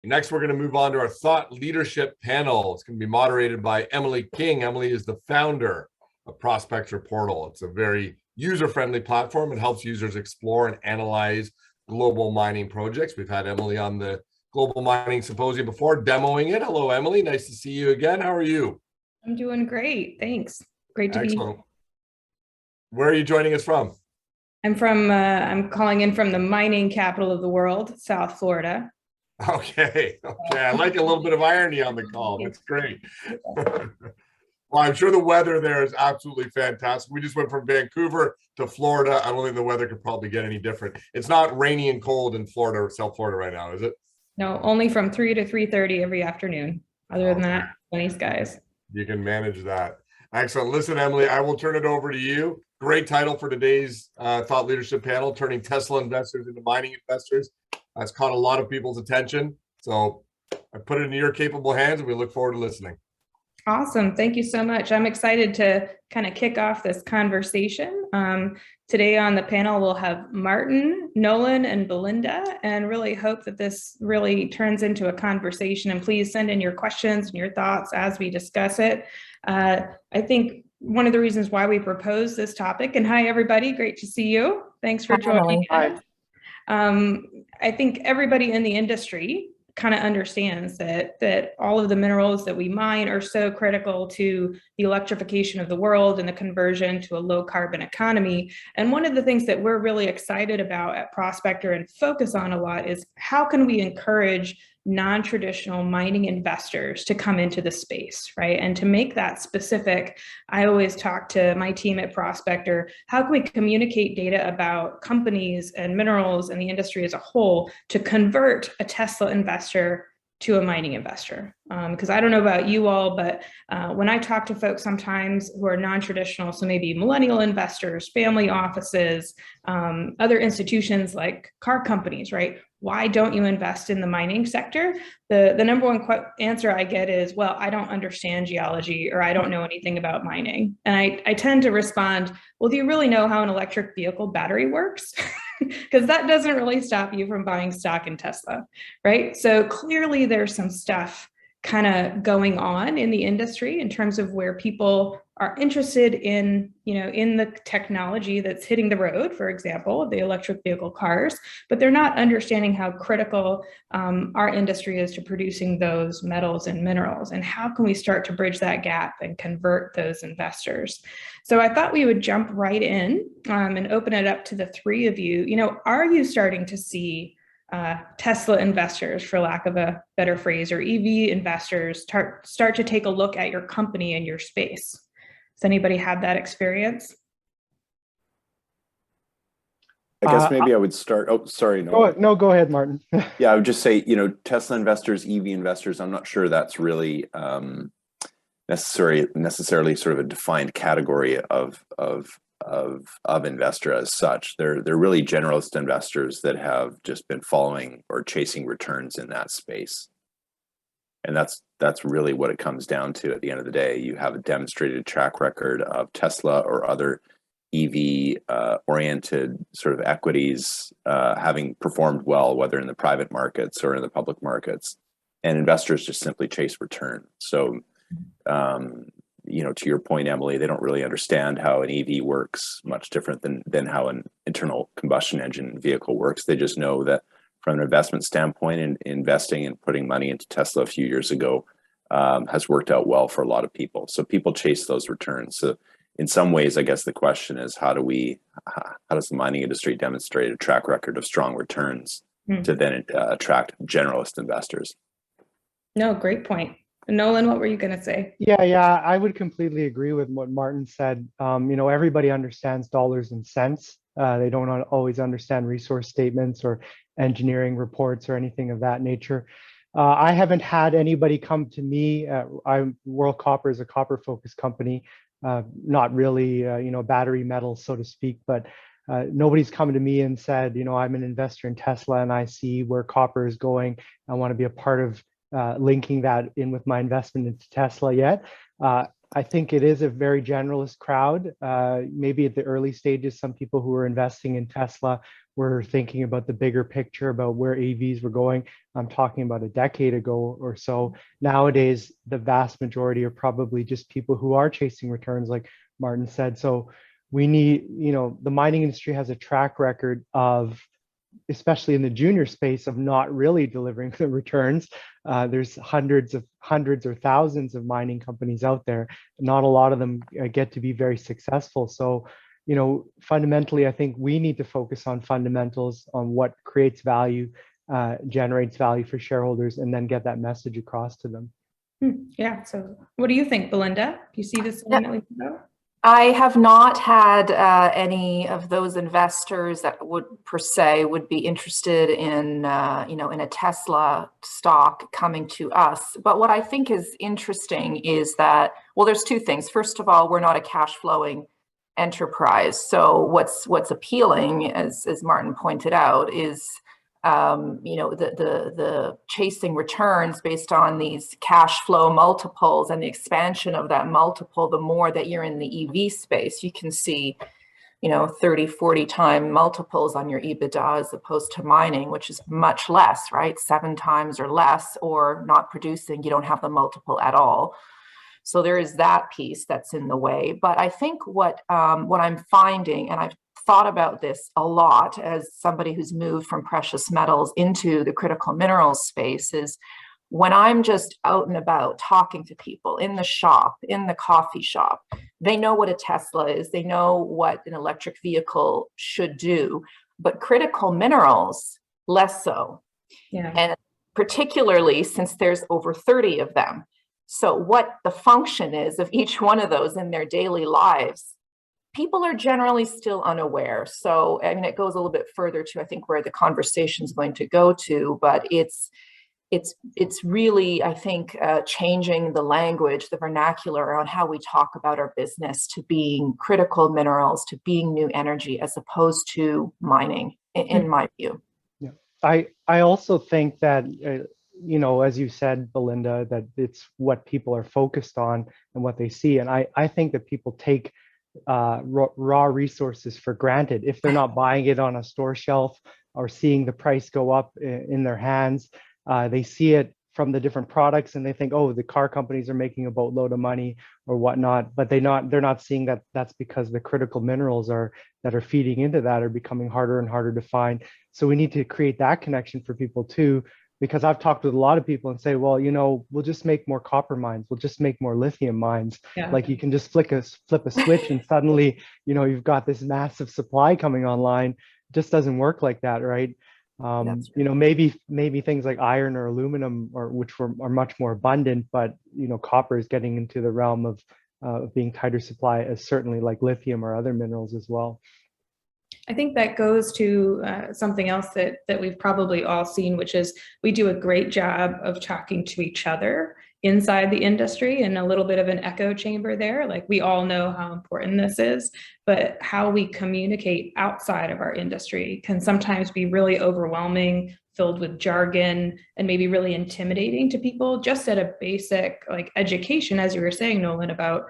next we're going to move on to our thought leadership panel. It's going to be moderated by Emily King. Emily is the founder of Prospector Portal. It's a very user-friendly platform. It helps users explore and analyze global mining projects. We've had Emily on the Global Mining Symposium before, demoing it. Hello, Emily. Nice to see you again. How are you? I'm doing great. Thanks. Great to be here. Where are you joining us from? I'm calling in from the mining capital of the world, South Florida. Okay. I like a little bit of irony on the call. That's great. Well, I'm sure the weather there is absolutely fantastic. We just went from Vancouver to Florida. I don't think the weather could probably get any different. It's not rainy and cold in Florida or South Florida right now, is it? No, only from 3 to 3:30 every afternoon. Other than that, sunny skies. You can manage that. Excellent. Listen, Emily, I will turn it over to you. Great title for today's thought leadership panel, turning Tesla investors into mining investors. That's caught a lot of people's attention. So I put it in your capable hands and we look forward to listening. Awesome. Thank you so much. I'm excited to kind of kick off this conversation. Today on the panel, we'll have Martine, Nolan, and Belinda, and really hope that this really turns into a conversation. And please send in your questions and your thoughts as we discuss it. I think one of the reasons why we proposed this topic, and hi, everybody, great to see you. Thanks for joining us. I think everybody in the industry kind of understands that all of the minerals that we mine are so critical to the electrification of the world and the conversion to a low carbon economy. And one of the things that we're really excited about at Prospector and focus on a lot is how can we encourage non-traditional mining investors to come into the space, right? And to make that specific, I always talk to my team at Prospector, how can we communicate data about companies and minerals and the industry as a whole to convert a Tesla investor to a mining investor? Because I don't know about you all, but when I talk to folks sometimes who are non-traditional, so maybe millennial investors, family offices, other institutions like car companies, right? Why don't you invest in the mining sector? The number one answer I get is, well, I don't understand geology or I don't know anything about mining. And I tend to respond, well, do you really know how an electric vehicle battery works? Because that doesn't really stop you from buying stock in Tesla, right? So clearly there's some stuff kind of going on in the industry in terms of where people are interested in, in the technology that's hitting the road, for example, the electric vehicle cars, but they're not understanding how critical our industry is to producing those metals and minerals. And how can we start to bridge that gap and convert those investors? So I thought we would jump right in and open it up to the three of you. Are you starting to see Tesla investors, for lack of a better phrase, or EV investors start to take a look at your company and your space? Does anybody have that experience? I guess maybe I would start. Oh, sorry. No, go ahead, Martin. Yeah, I would just say, Tesla investors, EV investors, I'm not sure that's really necessarily sort of a defined category of investor as such. They're really generalist investors that have just been following or chasing returns in that space. And that's really what it comes down to at the end of the day. You have a demonstrated track record of Tesla or other EV oriented sort of equities having performed well, whether in the private markets or in the public markets, and investors just simply chase return. So to your point, Emily, they don't really understand how an EV works, much different than how an internal combustion engine vehicle works. They just know that from an investment standpoint, and investing and putting money into Tesla a few years ago has worked out well for a lot of people. So people chase those returns. So in some ways, I guess the question is, how does the mining industry demonstrate a track record of strong returns to then attract generalist investors? No, great point. Nolan, what were you going to say? Yeah, I would completely agree with what Martin said. Everybody understands dollars and cents. They don't always understand resource statements or engineering reports or anything of that nature. I haven't had anybody come to me. World Copper is a copper-focused company, not really, battery metals, so to speak, but nobody's come to me and said, I'm an investor in Tesla and I see where copper is going. I want to be a part of linking that in with my investment into Tesla yet. I think it is a very generalist crowd. Maybe at the early stages, some people who were investing in Tesla were thinking about the bigger picture about where EVs were going. I'm talking about a decade ago or so. Nowadays, the vast majority are probably just people who are chasing returns, like Martin said. So we need, the mining industry has a track record of, especially in the junior space, of not really delivering the returns. There's hundreds or thousands of mining companies out there. Not a lot of them get to be very successful. So, fundamentally, I think we need to focus on fundamentals, on what creates value, generates value for shareholders, and then get that message across to them. Yeah. So what do you think, Belinda? Do you see this same that we go? I have not had any of those investors that would per se would be interested in, in a Tesla stock coming to us. But what I think is interesting is that, well, there's two things. First of all, we're not a cash flowing enterprise. So what's appealing, as Martin pointed out, is the chasing returns based on these cash flow multiples and the expansion of that multiple. The more that you're in the EV space, you can see 30, 40 time multiples on your EBITDA as opposed to mining, which is much less, right? 7 times or less, or not producing, you don't have the multiple at all. So there is that piece that's in the way. But I think what I'm finding, and I've thought about this a lot as somebody who's moved from precious metals into the critical minerals space, is when I'm just out and about talking to people in the shop, in the coffee shop, they know what a Tesla is, they know what an electric vehicle should do, but critical minerals, less so. Yeah. And particularly since there's over 30 of them. So what the function is of each one of those in their daily lives, people are generally still unaware. So, I mean, it goes a little bit further to, I think, where the conversation is going to go to, but it's really, I think, changing the language, the vernacular on how we talk about our business to being critical minerals, to being new energy, as opposed to mining, in my view. Yeah, I also think that, as you said, Belinda, that it's what people are focused on and what they see. And I think that people take raw resources for granted. If they're not buying it on a store shelf or seeing the price go up in their hands, they see it from the different products and they think, oh, the car companies are making a boatload of money or whatnot, but they're not seeing that that's because the critical minerals that are feeding into that are becoming harder and harder to find. So we need to create that connection for people too, because I've talked with a lot of people and say, well, we'll just make more copper mines, we'll just make more lithium mines. Yeah. Like you can just flip a switch and suddenly, you've got this massive supply coming online. It just doesn't work like that, right? Maybe things like iron or aluminum, which are much more abundant, but copper is getting into the realm of being tighter supply, as certainly like lithium or other minerals as well. I think that goes to something else that we've probably all seen, which is we do a great job of talking to each other inside the industry, and a little bit of an echo chamber there. Like, we all know how important this is, but how we communicate outside of our industry can sometimes be really overwhelming, filled with jargon, and maybe really intimidating to people just at a basic education, as you were saying, Nolan, about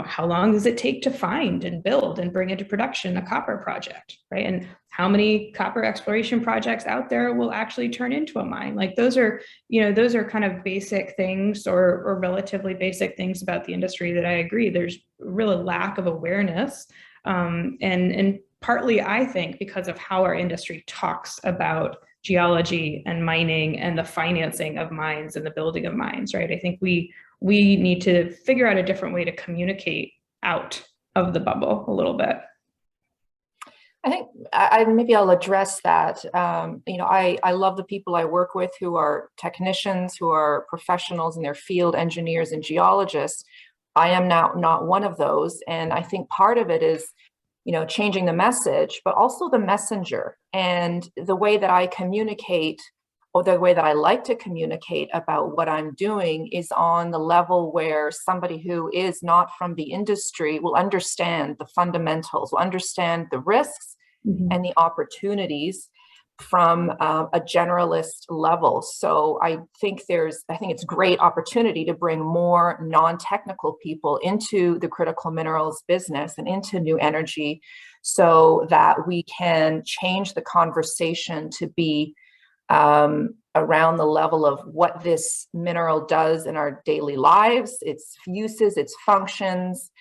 how long does it take to find and build and bring into production a copper project, right? And how many copper exploration projects out there will actually turn into a mine? Like, those are kind of basic things or relatively basic things about the industry that I agree there's really lack of awareness. And partly, I think, because of how our industry talks about geology and mining and the financing of mines and the building of mines, right? I think we need to figure out a different way to communicate out of the bubble a little bit. I think maybe I'll address that. I love the people I work with who are technicians, who are professionals in their field, engineers and geologists. I am now not one of those. And I think part of it is, changing the message, but also the messenger, and the way that I communicate, or the way that I like to communicate about what I'm doing, is on the level where somebody who is not from the industry will understand the fundamentals, will understand the risks and the opportunities, from a generalist level. So I think it's great opportunity to bring more non-technical people into the critical minerals business and into new energy, so that we can change the conversation to be around the level of what this mineral does in our daily lives, its uses, its functions,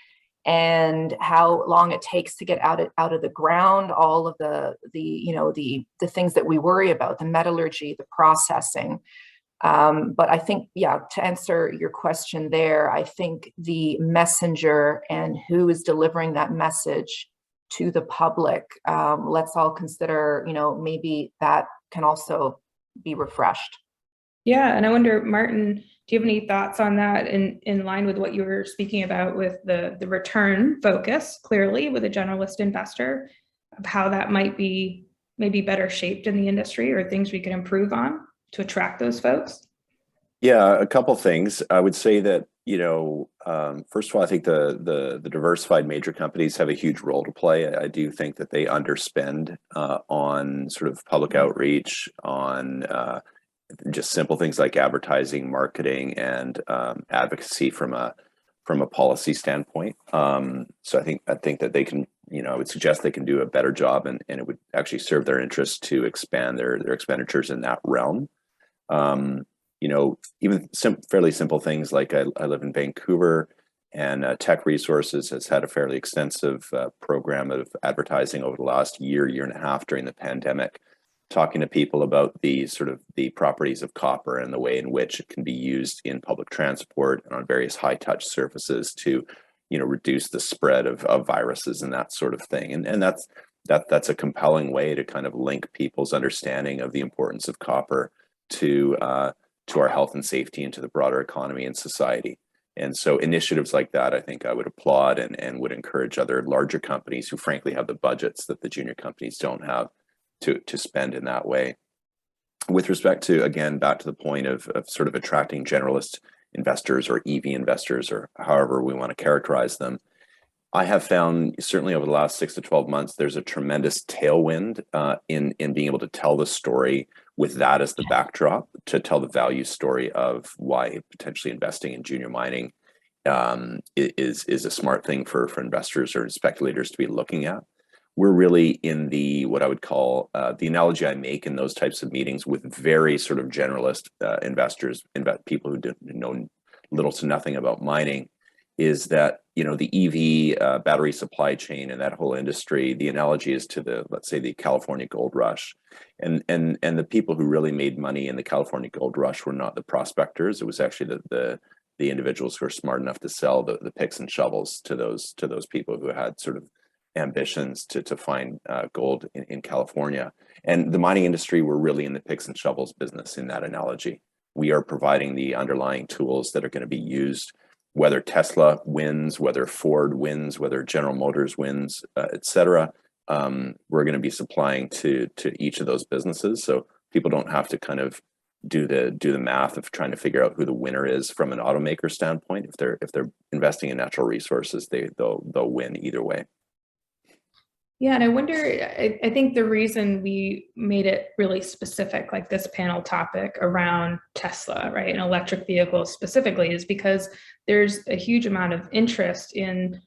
and how long it takes to get out of the ground, all of the things that we worry about, the metallurgy, the processing. But I think, yeah, to answer your question there, I think the messenger and who is delivering that message to the public, let's all consider, maybe that can also be refreshed. Yeah, and I wonder, Martin, do you have any thoughts on that in line with what you were speaking about with the return focus, clearly with a generalist investor, of how that might be maybe better shaped in the industry, or things we can improve on to attract those folks? Yeah, a couple things. I would say that, first of all, I think the diversified major companies have a huge role to play. I do think that they underspend on sort of public outreach, on just simple things like advertising, marketing, and advocacy from a policy standpoint. So I think that they can, I would suggest they can do a better job, and it would actually serve their interest to expand their expenditures in that realm. Even fairly simple things like I live in Vancouver, and Tech Resources has had a fairly extensive program of advertising over the last year and a half during the pandemic, talking to people about the properties of copper and the way in which it can be used in public transport and on various high touch surfaces to, reduce the spread of viruses and that sort of thing. And that's a compelling way to kind of link people's understanding of the importance of copper to our health and safety and to the broader economy and society. And so initiatives like that, I think I would applaud and would encourage other larger companies who frankly have the budgets that the junior companies don't have to spend in that way. With respect to, again, back to the point of sort of attracting generalist investors or EV investors, or however we want to characterize them, I have found, certainly over the last 6 to 12 months, there's a tremendous tailwind in being able to tell the story with that as the backdrop, to tell the value story of why potentially investing in junior mining is a smart thing for investors or speculators to be looking at. We're really in what I would call the analogy I make in those types of meetings with very sort of generalist investors, people who know little to nothing about mining, is that, the EV battery supply chain and that whole industry, the analogy is to let's say the California gold rush. And the people who really made money in the California gold rush were not the prospectors. It was actually the individuals who are smart enough to sell the picks and shovels to those people who had sort of ambitions to find gold in California. And the mining industry, were really in the picks and shovels business in that analogy. We are providing the underlying tools that are going to be used, whether Tesla wins, whether Ford wins, whether General Motors wins, et cetera. We're going to be supplying to each of those businesses. So people don't have to kind of do the math of trying to figure out who the winner is from an automaker standpoint. If they're investing in natural resources, they'll win either way. Yeah, and I wonder, I think the reason we made it really specific, like this panel topic around Tesla, right, and electric vehicles specifically, is because there's a huge amount of interest in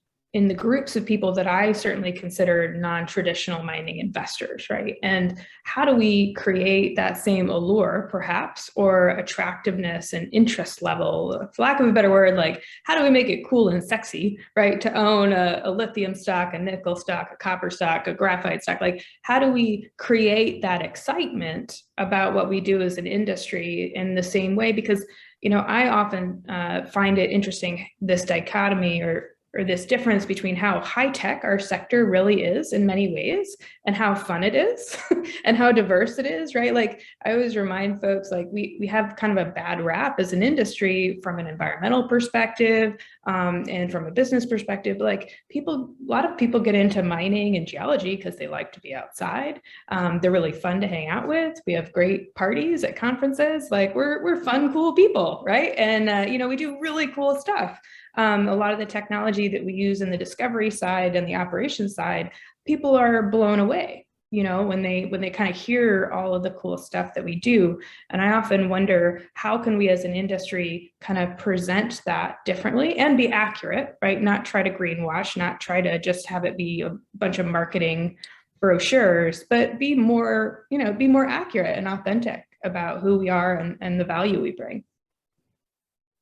the groups of people that I certainly consider non-traditional mining investors, right? And how do we create that same allure, perhaps, or attractiveness and interest level, for lack of a better word, like how do we make it cool and sexy, right, to own a lithium stock, a nickel stock, a copper stock, a graphite stock? Like, how do we create that excitement about what we do as an industry in the same way? Because, I often find it interesting, this dichotomy or this difference between how high tech our sector really is in many ways and how fun it is and how diverse it is, right? Like, I always remind folks, like, we have kind of a bad rap as an industry from an environmental perspective and from a business perspective. Like, a lot of people get into mining and geology because they like to be outside. They're really fun to hang out with. We have great parties at conferences. Like, we're fun, cool people, right? And we do really cool stuff. A lot of the technology that we use in the discovery side and the operations side, people are blown away, you know, when they kind of hear all of the cool stuff that we do. And I often wonder, how can we as an industry kind of present that differently and be accurate, right? Not try to greenwash, not try to just have it be a bunch of marketing brochures, but be more, you know, be more accurate and authentic about who we are and the value we bring.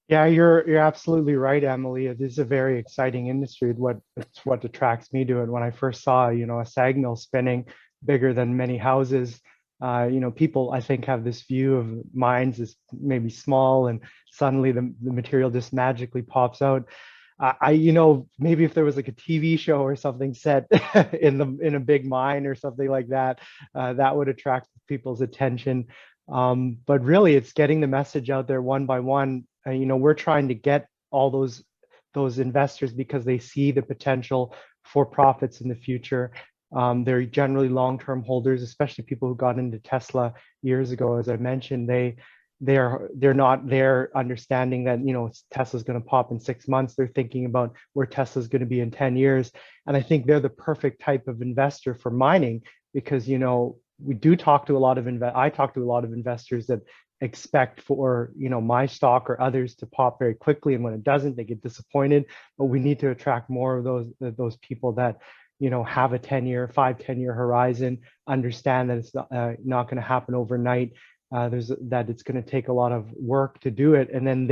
Yeah, you're absolutely right, Emily. It is a very exciting industry. It's what attracts me to it. When I first saw, you know, a sag mill spinning bigger than many houses, you know, people I think have this view of mines as maybe small, and suddenly the material just magically pops out. You know, maybe if there was like a TV show or something set in a big mine or something like that, that would attract people's attention. But really, it's getting the message out there one by one. You know, we're trying to get all those investors because they see the potential for profits in the future. They're generally long-term holders, especially people who got into Tesla years ago. As I mentioned, they're not there understanding that, you know, Tesla's going to pop in 6 months. They're thinking about where Tesla's going to be in 10 years. And I think they're the perfect type of investor for mining because, you know, we do talk to a lot of I talk to a lot of investors that expect for, you know, my stock or others to pop very quickly, and when it doesn't, they get disappointed. But we need to attract more of those people that, you know, have a 5-10-year horizon, understand that it's not going to happen overnight. That it's going to take a lot of work to do it, and then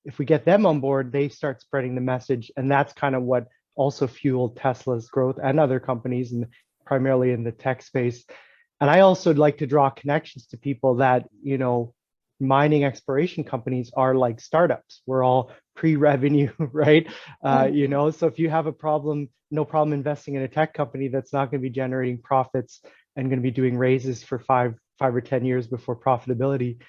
if we get them on board, they start spreading the message, and that's kind of what also fueled Tesla's growth and other companies, and primarily in the tech space. And I also like to draw connections to people that, you know, mining exploration companies are like startups. We're all pre-revenue, right? You know, so if you have a problem, no problem investing in a tech company that's not going to be generating profits and going to be doing raises for 5 or 10 years before profitability,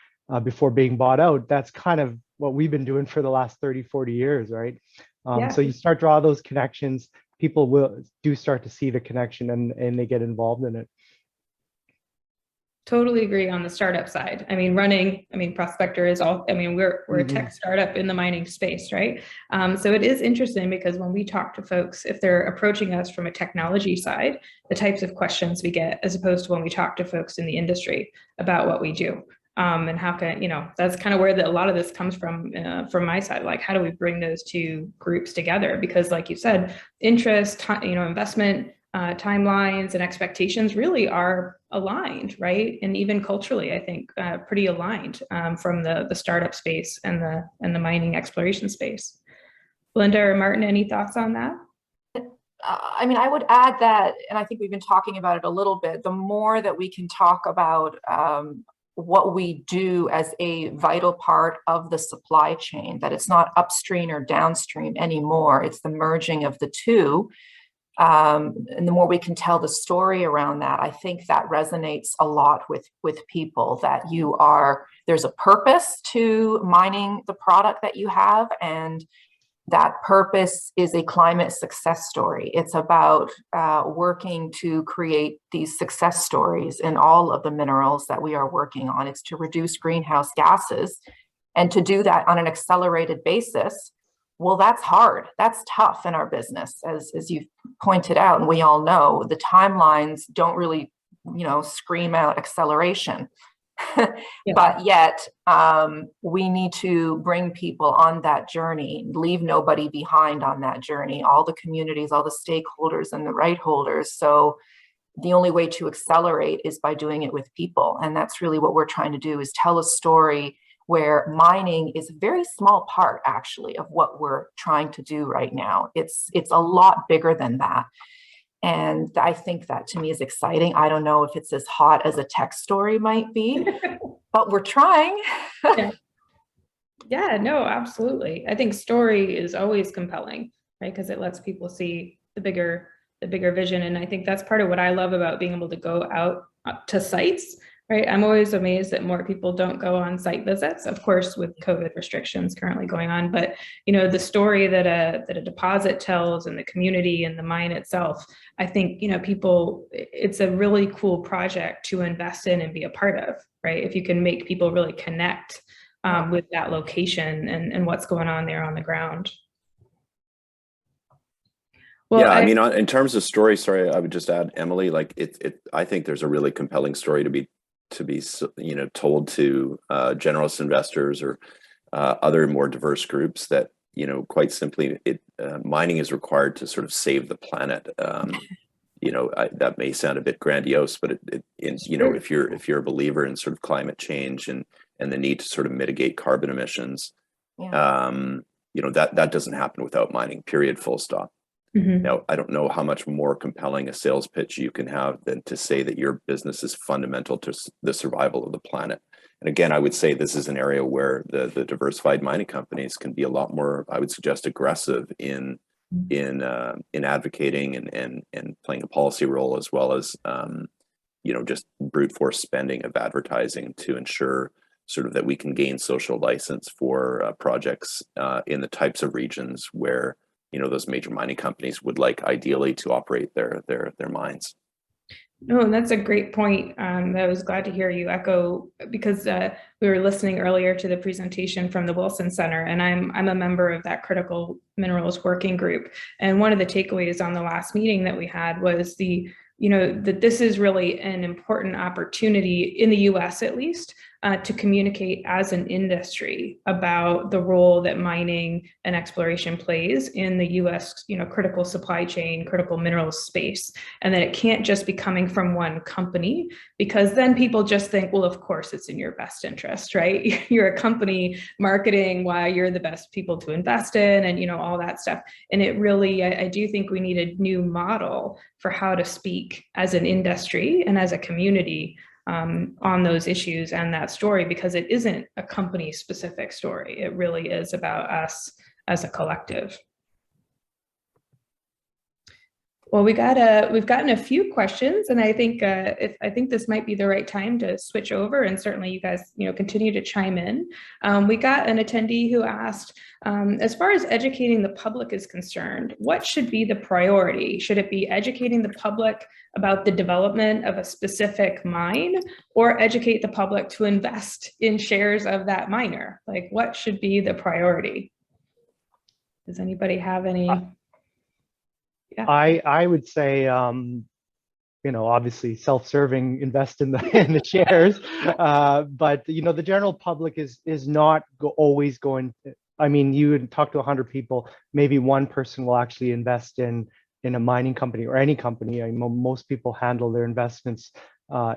before being bought out. That's kind of what we've been doing for the last 30-40 years, right? So you start draw those connections, people do start to see the connection, and they get involved in it. Totally agree on the startup side. I mean, Prospector is all, I mean, we're a tech startup in the mining space, right? So it is interesting because when we talk to folks, if they're approaching us from a technology side, the types of questions we get, as opposed to when we talk to folks in the industry about what we do. And how can, you know, that's kind of where a lot of this comes from my side. Like, how do we bring those two groups together? Because like you said, interest, you know, investment, timelines and expectations really are aligned, right? And even culturally, I think pretty aligned from the startup space and the mining exploration space. Belinda or Martin, any thoughts on that? I mean, I would add that, and I think we've been talking about it a little bit, the more that we can talk about what we do as a vital part of the supply chain, that it's not upstream or downstream anymore, it's the merging of the two. And the more we can tell the story around that, I think that resonates a lot with people, that there's a purpose to mining the product that you have, and that purpose is a climate success story. It's about working to create these success stories in all of the minerals that we are working on. It's to reduce greenhouse gases, and to do that on an accelerated basis. Well, that's hard. That's tough in our business, as you've pointed out, and we all know the timelines don't really, you know, scream out acceleration. But yet we need to bring people on that journey, leave nobody behind on that journey, all the communities, all the stakeholders and the right holders. So the only way to accelerate is by doing it with people. And that's really what we're trying to do, is tell a story where mining is a very small part, actually, of what we're trying to do right now. It's a lot bigger than that. And I think that, to me, is exciting. I don't know if it's as hot as a tech story might be, but we're trying. Yeah, no, absolutely. I think story is always compelling, right? Because it lets people see the bigger vision. And I think that's part of what I love about being able to go out to sites, right? I'm always amazed that more people don't go on site visits, of course, with COVID restrictions currently going on. But, you know, the story that a deposit tells, and the community and the mine itself, I think, you know, it's a really cool project to invest in and be a part of, right? If you can make people really connect with that location and what's going on there on the ground. Well, yeah, I mean, in terms of story, sorry, I would just add, Emily, like I think there's a really compelling story to be told to generalist investors or other more diverse groups that, quite simply, mining is required to sort of save the planet. That may sound a bit grandiose, but if you're a believer in sort of climate change and the need to sort of mitigate carbon emissions, that doesn't happen without mining, period, full stop. Now, I don't know how much more compelling a sales pitch you can have than to say that your business is fundamental to the survival of the planet. And again, I would say this is an area where the diversified mining companies can be a lot more, I would suggest, aggressive in advocating and playing a policy role, as well as just brute force spending of advertising to ensure sort of that we can gain social license for projects in the types of regions where those major mining companies would like ideally to operate their mines. No, and that's a great point. I was glad to hear you echo, because we were listening earlier to the presentation from the Wilson Center, and I'm a member of that critical minerals working group. And one of the takeaways on the last meeting that we had was that this is really an important opportunity in the US, at least, to communicate as an industry about the role that mining and exploration plays in the US, critical supply chain, critical minerals space, and that it can't just be coming from one company, because then people just think, well, of course it's in your best interest, right? You're a company marketing why you're the best people to invest in, and all that stuff. And it really, I do think we need a new model for how to speak as an industry and as a community on those issues and that story, because it isn't a company specific story. It really is about us as a collective. Well, we've gotten a few questions, and I think this might be the right time to switch over, and certainly you guys continue to chime in. We got an attendee who asked, as far as educating the public is concerned, what should be the priority? Should it be educating the public about the development of a specific mine, or educate the public to invest in shares of that miner? Like, what should be the priority? Does anybody have any? Yeah. I would say, obviously self-serving, invest in the shares, but the general public is not always going to, I mean, you would talk to 100 people, maybe one person will actually invest in a mining company or any company. Most people handle their investments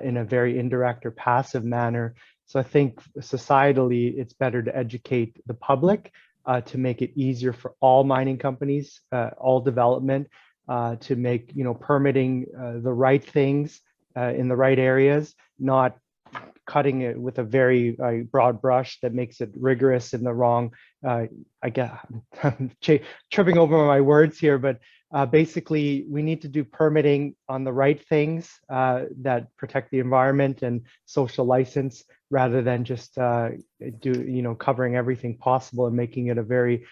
in a very indirect or passive manner. So I think societally, it's better to educate the public to make it easier for all mining companies, all development, to make permitting the right things in the right areas, not cutting it with a very broad brush that makes it rigorous in the wrong. I guess I'm tripping over my words here, but basically we need to do permitting on the right things that protect the environment and social license, rather than just covering everything possible and making it a very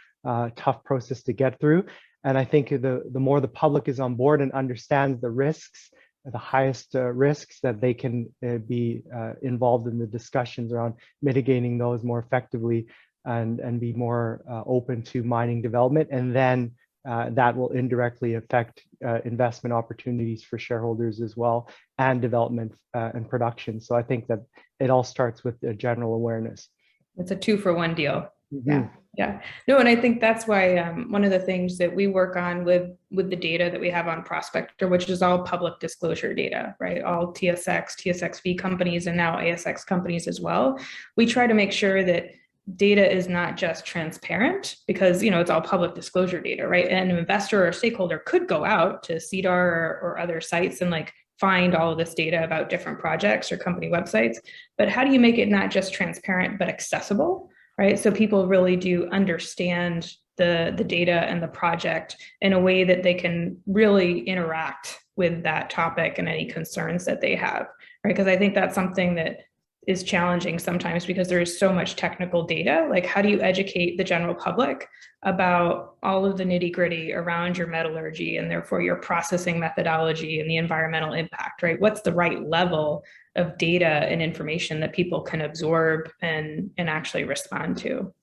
tough process to get through. And I think the more the public is on board and understands the risks, the highest risks, that they can be involved in the discussions around mitigating those more effectively, and be more open to mining development. And then that will indirectly affect investment opportunities for shareholders as well, and development and production. So I think that it all starts with the general awareness. It's a 2-for-1 deal. Mm-hmm. Yeah. No, and I think that's why one of the things that we work on with the data that we have on Prospector, which is all public disclosure data, right? All TSX, TSXV companies, and now ASX companies as well. We try to make sure that data is not just transparent, because it's all public disclosure data, right? And an investor or stakeholder could go out to CDR or other sites and find all of this data about different projects or company websites. But how do you make it not just transparent but accessible? Right, so people really do understand the data and the project in a way that they can really interact with that topic and any concerns that they have, right? Because I think that's something that is challenging sometimes, because there is so much technical data. Like, how do you educate the general public about all of the nitty-gritty around your metallurgy, and therefore your processing methodology and the environmental impact, right? What's the right level of data and information that people can absorb and actually respond to?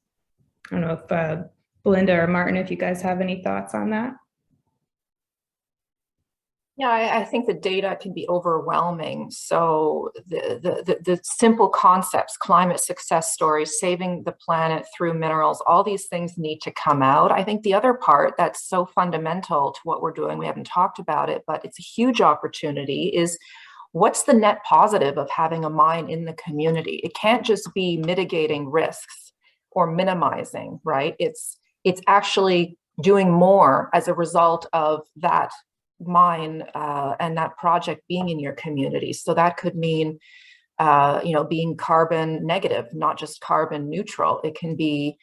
I don't know if Belinda or Martin, if you guys have any thoughts on that. Yeah, I think the data can be overwhelming. So the simple concepts, climate success stories, saving the planet through minerals, all these things need to come out. I think the other part that's so fundamental to what we're doing, we haven't talked about it, but it's a huge opportunity, is what's the net positive of having a mine in the community? It can't just be mitigating risks or minimizing, right? It's actually doing more as a result of that mine and that project being in your community. So that could mean, being carbon negative, not just carbon neutral. It can be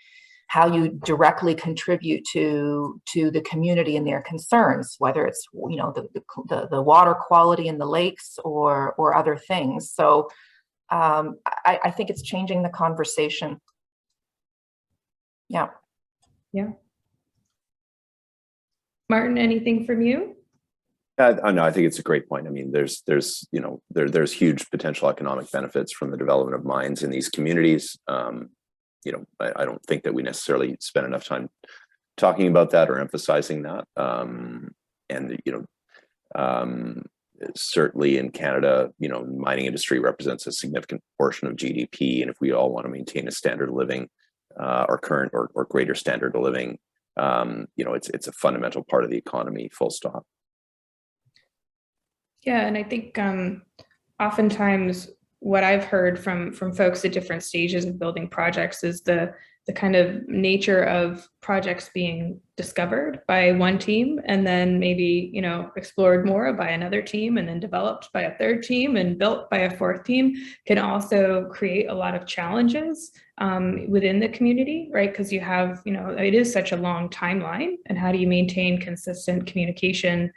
how you directly contribute to the community and their concerns, whether it's the water quality in the lakes or other things. So I think it's changing the conversation. Yeah. Yeah. Martin, anything from you? No, I think it's a great point. I mean, there's huge potential economic benefits from the development of mines in these communities. I don't think that we necessarily spend enough time talking about that or emphasizing that. Certainly in Canada, mining industry represents a significant portion of GDP, and if we all want to maintain a standard of living, or current or greater standard of living, it's a fundamental part of the economy. Full stop. Yeah, and I think oftentimes what I've heard from folks at different stages of building projects is the kind of nature of projects being discovered by one team and then maybe explored more by another team and then developed by a third team and built by a fourth team can also create a lot of challenges within the community, right? Because you have, it is such a long timeline, and how do you maintain consistent communication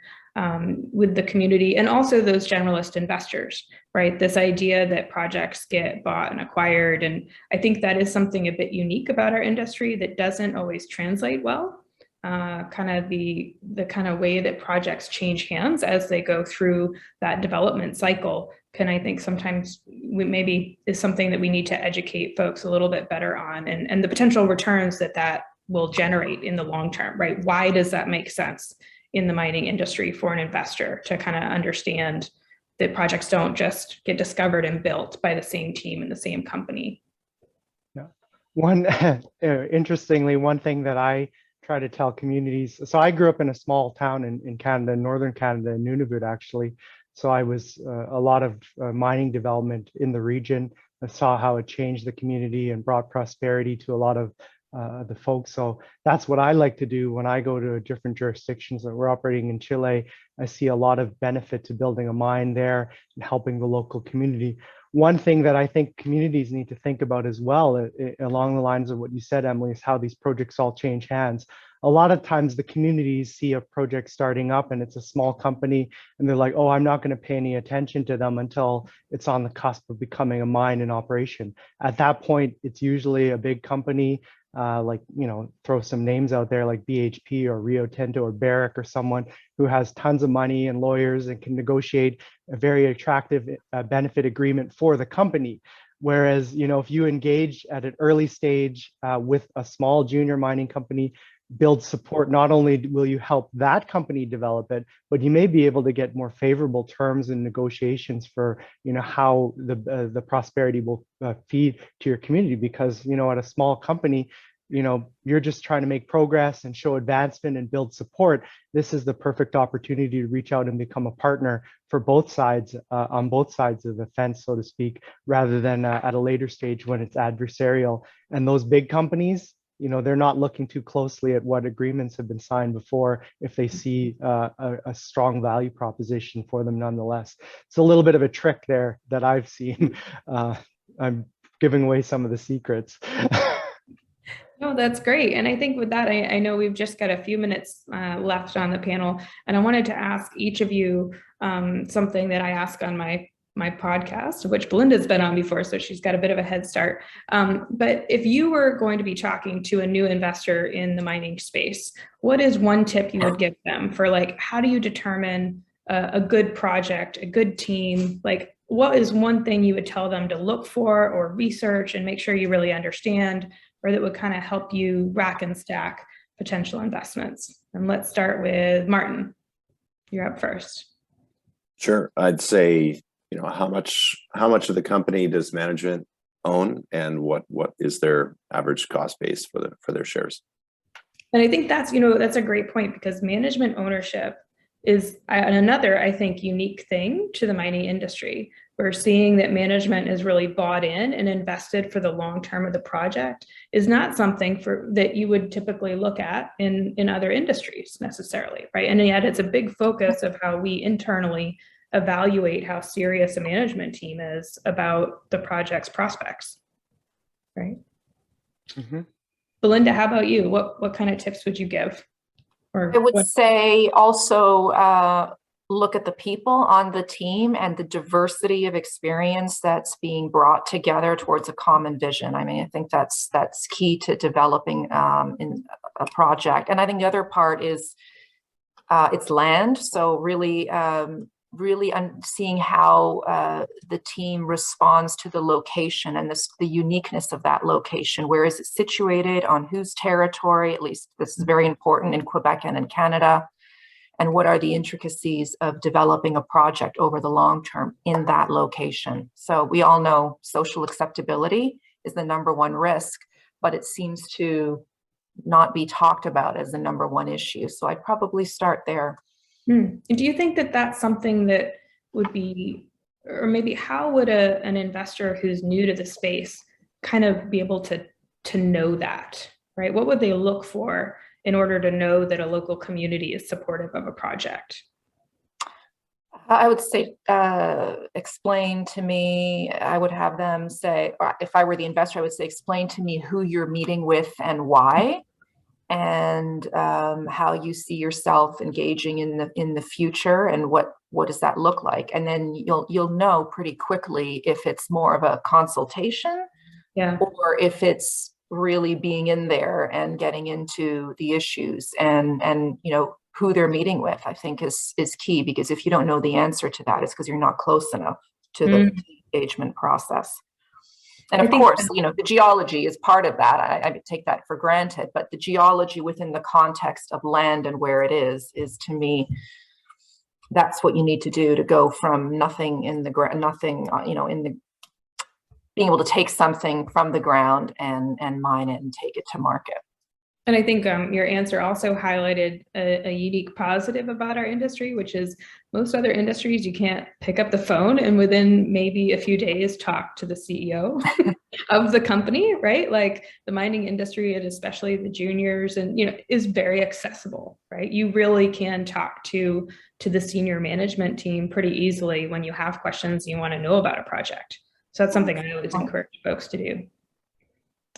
with the community and also those generalist investors, right? This idea that projects get bought and acquired. And I think that is something a bit unique about our industry that doesn't always translate well. Kind of the kind of way that projects change hands as they go through that development cycle can, I think, sometimes maybe is something that we need to educate folks a little bit better on, and the potential returns that will generate in the long term, right? Why does that make sense in the mining industry for an investor to kind of understand that projects don't just get discovered and built by the same team and the same company? Yeah. Interestingly, one thing that I try to tell communities, so I grew up in a small town in Canada, northern Canada, in Nunavut, actually. So I was a lot of mining development in the region. I saw how it changed the community and brought prosperity to a lot of the folks. So that's what I like to do when I go to different jurisdictions. That we're operating in Chile, I see a lot of benefit to building a mine there and helping the local community. One thing that I think communities need to think about as well, along the lines of what you said, Emily, is how these projects all change hands. A lot of times the communities see a project starting up and it's a small company and they're like, oh, I'm not going to pay any attention to them until it's on the cusp of becoming a mine in operation. At that point, it's usually a big company, throw some names out there like BHP or Rio Tinto or Barrick or someone who has tons of money and lawyers and can negotiate a very attractive benefit agreement for the company. Whereas, if you engage at an early stage with a small junior mining company, build support, not only will you help that company develop it, but you may be able to get more favorable terms and negotiations for, how the prosperity will feed to your community. Because, at a small company, you're just trying to make progress and show advancement and build support. This is the perfect opportunity to reach out and become a partner for both sides, on both sides of the fence, so to speak, rather than at a later stage when it's adversarial. And those big companies, they're not looking too closely at what agreements have been signed before if they see a strong value proposition for them nonetheless. It's a little bit of a trick there that I've seen. I'm giving away some of the secrets. No, that's great. And I think with that, I know we've just got a few minutes left on the panel, and I wanted to ask each of you something that I ask on my podcast, which Belinda's been on before, so she's got a bit of a head start. But if you were going to be talking to a new investor in the mining space, what is one tip you would give them for how do you determine a good project, a good team? What is one thing you would tell them to look for or research and make sure you really understand, or that would kind of help you rack and stack potential investments? And let's start with Martin. You're up first. Sure. I'd say, how much of the company does management own, and what is their average cost base for their shares? And I think that's a great point, because management ownership is another, I think, unique thing to the mining industry. We're seeing that management is really bought in and invested for the long term of the project is not something that you would typically look at in other industries necessarily, right? And yet it's a big focus of how we internally evaluate how serious a management team is about the project's prospects, right? Mm-hmm. Belinda, how about you? What kind of tips would you give? I would say also look at the people on the team and the diversity of experience that's being brought together towards a common vision. I mean, I think that's key to developing in a project. And I think the other part is it's land. So really seeing how the team responds to the location and the uniqueness of that location. Where is it situated, on whose territory? At least this is very important in Quebec and in Canada. And what are the intricacies of developing a project over the long term in that location? So we all know social acceptability is the number one risk, but it seems to not be talked about as the number one issue. So I'd probably start there. Do you think that that's something that would be, or maybe how would an investor who's new to the space kind of be able to know that, right? What would they look for in order to know that a local community is supportive of a project? I would say, explain to me, I would have them say, or if I were the investor, I would say, explain to me who you're meeting with and why, and how you see yourself engaging in the future, and what does that look like? And then you'll know pretty quickly if it's more of a consultation, or if it's really being in there and getting into the issues, and who they're meeting with, I think is key, because if you don't know the answer to that, it's because you're not close enough to the engagement process. And of course, the geology is part of that. I take that for granted, but the geology within the context of land and where it is to me, that's what you need to do to go from nothing in the ground, being able to take something from the ground and mine it and take it to market. And I think your answer also highlighted a unique positive about our industry, which is most other industries, you can't pick up the phone and within maybe a few days talk to the CEO of the company, right? Like the mining industry, and especially the juniors, and is very accessible, right? You really can talk to the senior management team pretty easily when you have questions you want to know about a project. So that's something I always encourage folks to do.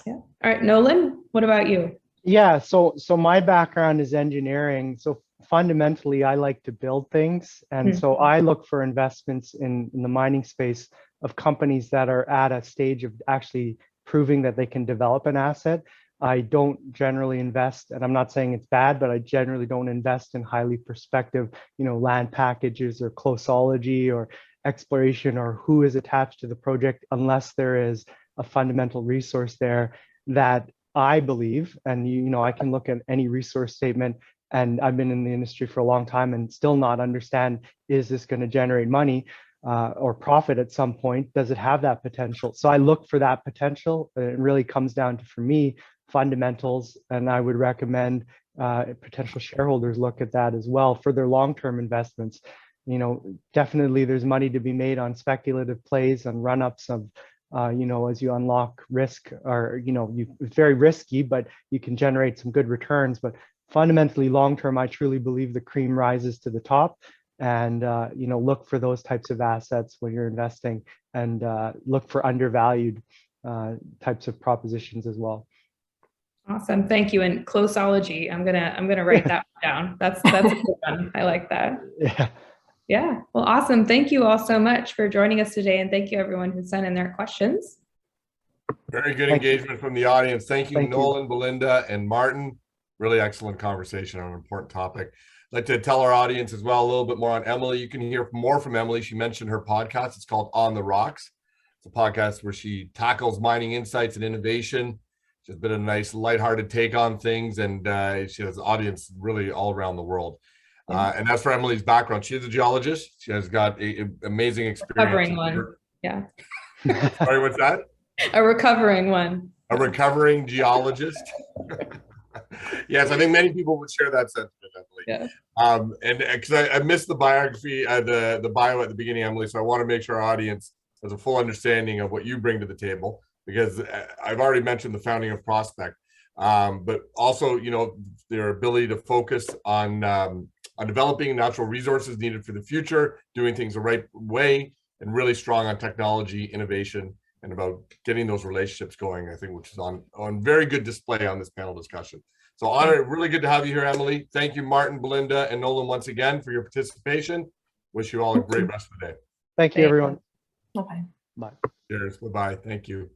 Yeah. All right, Nolan, what about you? Yeah, so my background is engineering. So fundamentally, I like to build things. And so I look for investments in the mining space of companies that are at a stage of actually proving that they can develop an asset. I don't generally invest, and I'm not saying it's bad, but I generally don't invest in highly prospective, land packages or closeology or exploration or who is attached to the project, unless there is a fundamental resource there that I believe, and I can look at any resource statement, and I've been in the industry for a long time and still not understand, is this going to generate money or profit at some point? Does it have that potential? So I look for that potential. It really comes down to, for me, fundamentals, and I would recommend potential shareholders look at that as well for their long-term investments. Definitely there's money to be made on speculative plays and run-ups of as you unlock risk, or it's very risky, but you can generate some good returns. But fundamentally, long term, I truly believe the cream rises to the top, and look for those types of assets when you're investing, and look for undervalued types of propositions as well. Awesome, thank you. And closeology, I'm gonna write that down. That's a good one. I like that. Yeah, well, awesome. Thank you all so much for joining us today. And thank you everyone who sent in their questions. Very good engagement from the audience. Thank you, Nolan, Belinda, and Martin. Really excellent conversation on an important topic. I'd like to tell our audience as well a little bit more on Emily. You can hear more from Emily. She mentioned her podcast. It's called On the Rocks. It's a podcast where she tackles mining insights and innovation. She's been a nice lighthearted take on things, and she has an audience really all around the world. And that's for Emily's background. She's a geologist. She has got amazing experience. Recovering one. Yeah. Sorry, what's that? A recovering one. A recovering geologist. Yes, I think many people would share that sentiment, Emily. Yeah. And because I missed the biography, the bio at the beginning, Emily, so I want to make sure our audience has a full understanding of what you bring to the table, because I've already mentioned the founding of Prospect, but also, you know, their ability to focus on developing natural resources needed for the future, doing things the right way, and really strong on technology, innovation, and about getting those relationships going, I think, which is on very good display on this panel discussion. So really good to have you here, Emily. Thank you, Martin, Belinda, and Nolan once again for your participation. Wish you all a great rest of the day. Thank you, everyone. Okay. Bye. Cheers. Bye-bye. Thank you.